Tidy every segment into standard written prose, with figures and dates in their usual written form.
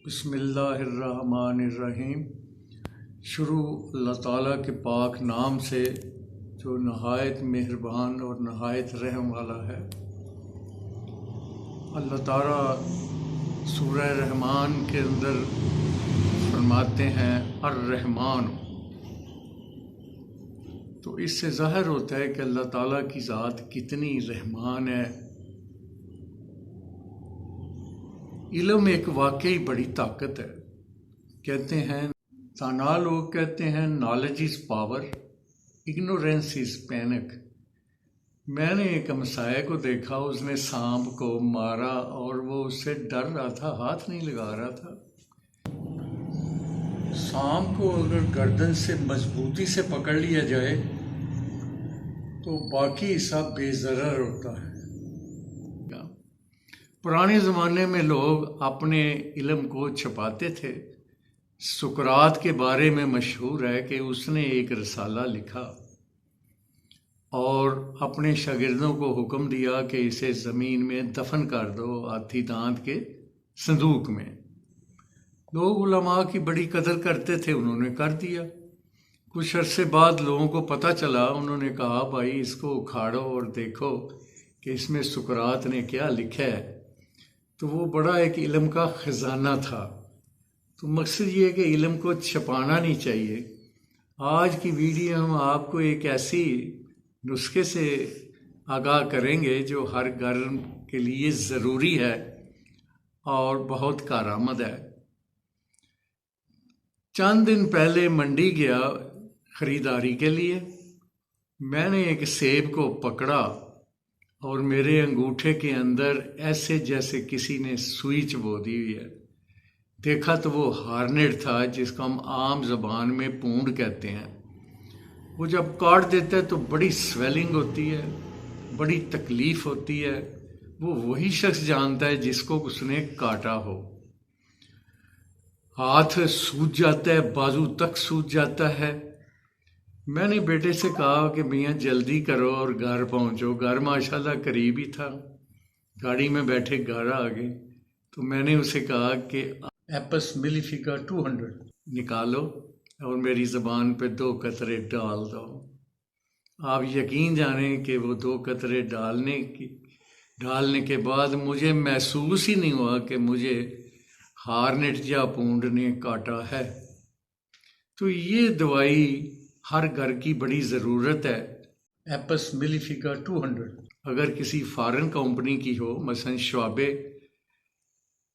बिस्मिल्लाहिर्रहमानिर्रहीम। शुरू अल्लाह ताला के पाक नाम से जो नहायत मेहरबान और नहायत रहम वाला है। अल्लाह ताला सूरह रहमान के अंदर फरमाते हैं अर्रहमान। तो इससे ज़ाहिर होता है कि अल्लाह ताला की ज़ात कितनी रहमान है। इल्म एक वाकई बड़ी ताकत है। कहते हैं दाना लोग कहते हैं knowledge is power, ignorance is panic. मैंने एक हमसाये को देखा, उसने सांप को मारा और वो उससे डर रहा था, हाथ नहीं लगा रहा था। सांप को अगर गर्दन से मजबूती से पकड़ लिया जाए तो बाकी हिस्सा बेज़रर होता है। पुराने ज़माने में लोग अपने इल्म को छुपाते थे। सुकरात के बारे में मशहूर है कि उसने एक रसाला लिखा और अपने शागिर्दों को हुक्म दिया कि इसे ज़मीन में दफन कर दो, हाथी दांत के संदूक में। लोग उलमा की बड़ी कदर करते थे, उन्होंने कर दिया। कुछ अरसे बाद लोगों को पता चला, उन्होंने कहा भाई इसको उखाड़ो और देखो कि इसमें सुकरात ने क्या लिखा है। तो वो बड़ा एक इल्म का ख़जाना था। तो मकसद ये है कि इल्म को छुपाना नहीं चाहिए। आज की वीडियो हम आपको एक ऐसी नुस्खे से आगाह करेंगे जो हर घर के लिए ज़रूरी है और बहुत कारआमद है। चंद दिन पहले मंडी गया ख़रीदारी के लिए। मैंने एक सेब को पकड़ा और मेरे अंगूठे के अंदर ऐसे जैसे किसी ने सुई चबो दी हुई है। देखा तो वो हार्नेट था, जिसको हम आम ज़बान में पूंड कहते हैं। वो जब काट देता है तो बड़ी स्वेलिंग होती है, बड़ी तकलीफ़ होती है। वो वही शख्स जानता है जिसको उसने काटा हो। हाथ सूज जाता है, बाजू तक सूज जाता है। मैंने बेटे से कहा कि भैया जल्दी करो और घर पहुंचो। घर माशाल्लाह करीब ही था, गाड़ी में बैठे घर आ गए। तो मैंने उसे कहा कि एपस मिलीफिका 200 निकालो और मेरी ज़बान पे 2 कतरे डाल दो। आप यकीन जानें कि वो 2 कतरे डालने के बाद मुझे महसूस ही नहीं हुआ कि मुझे हार्नेट या पूंड ने काटा है। तो ये दवाई हर घर की बड़ी ज़रूरत है। एपस मिलीफिका 200 अगर किसी फॉरेन कंपनी की हो, मसलन श्वाबे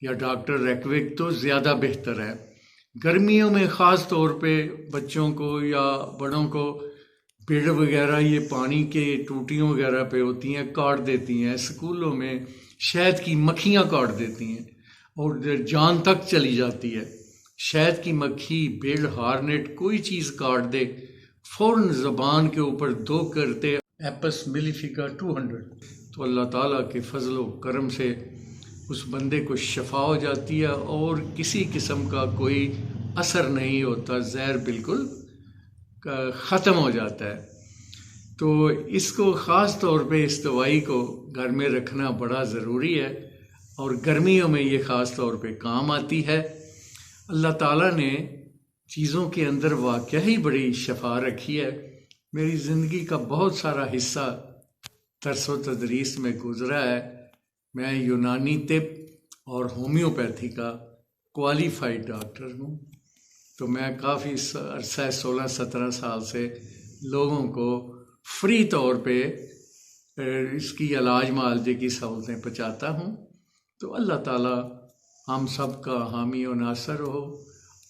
या डॉक्टर रेकविक, तो ज़्यादा बेहतर है। गर्मियों में ख़ास तौर पे बच्चों को या बड़ों को पेड़ वगैरह ये पानी के टूटियों वगैरह पे होती हैं, काट देती हैं। स्कूलों में शहद की मक्खियाँ काट देती हैं और जान तक चली जाती है। शहद की मक्खी, बेड़, हार्नेट, कोई चीज़ काट दे, फ़ौरन ज़बान के ऊपर 2 करते एपस मिलीफिका 200, तो अल्लाह ताला के फजल व करम से उस बंदे को शफा हो जाती है और किसी किस्म का कोई असर नहीं होता। जहर बिल्कुल ख़त्म हो जाता है। तो इसको ख़ास तौर पे इस दवाई को घर में रखना बड़ा ज़रूरी है और गर्मियों में ये ख़ास तौर पे काम आती है। अल्लाह ताला ने चीज़ों के अंदर वाकई ही बड़ी शफा रखी है। मेरी ज़िंदगी का बहुत सारा हिस्सा दर्स व तदरीस में गुज़रा है। मैं यूनानी तिब और होम्योपैथी का क्वालिफाइड डॉक्टर हूँ। तो मैं काफ़ी अरसा 16-17 साल से लोगों को फ्री तौर पे इसकी इलाज मुआलजे की सहूलतें पहुँचाता हूँ। तो अल्लाह ताला हम सब का हामी और नासर हो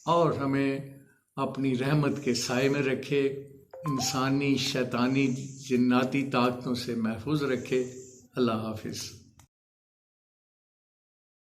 और हमें अपनी रहमत के साए में रखे, इंसानी, शैतानी, जिन्नाती ताकतों से महफूज रखे। अल्लाह हाफिज़।